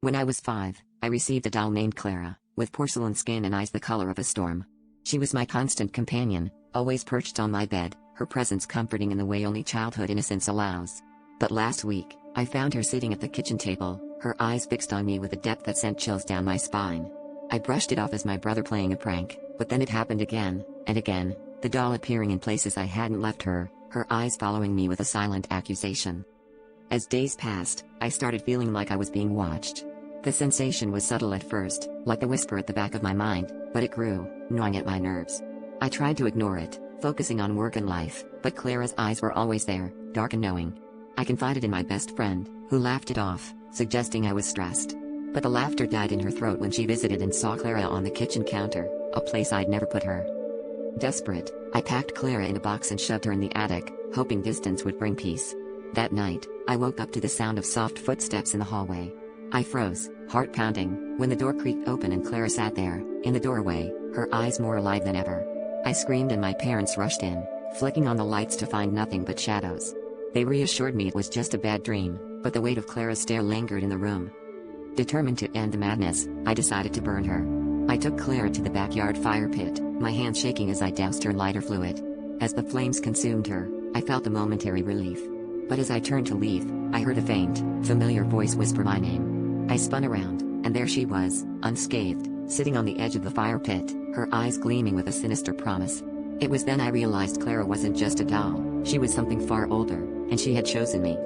When I was 5, I received a doll named Clara, with porcelain skin and eyes the color of a storm. She was my constant companion, always perched on my bed, her presence comforting in the way only childhood innocence allows. But last week, I found her sitting at the kitchen table, her eyes fixed on me with a depth that sent chills down my spine. I brushed it off as my brother playing a prank, but then it happened again, and again, the doll appearing in places I hadn't left her eyes following me with a silent accusation. As days passed, I started feeling like I was being watched. The sensation was subtle at first, like the whisper at the back of my mind, but it grew, gnawing at my nerves. I tried to ignore it, focusing on work and life, but Clara's eyes were always there, dark and knowing. I confided in my best friend, who laughed it off, suggesting I was stressed. But the laughter died in her throat when she visited and saw Clara on the kitchen counter, a place I'd never put her. Desperate, I packed Clara in a box and shoved her in the attic, hoping distance would bring peace. That night, I woke up to the sound of soft footsteps in the hallway. I froze, heart pounding, when the door creaked open and Clara sat there, in the doorway, her eyes more alive than ever. I screamed and my parents rushed in, flicking on the lights to find nothing but shadows. They reassured me it was just a bad dream, but the weight of Clara's stare lingered in the room. Determined to end the madness, I decided to burn her. I took Clara to the backyard fire pit, my hands shaking as I doused her in lighter fluid. As the flames consumed her, I felt a momentary relief. But as I turned to leave, I heard a faint, familiar voice whisper my name. I spun around, and there she was, unscathed, sitting on the edge of the fire pit, her eyes gleaming with a sinister promise. It was then I realized Clara wasn't just a doll, she was something far older, and she had chosen me.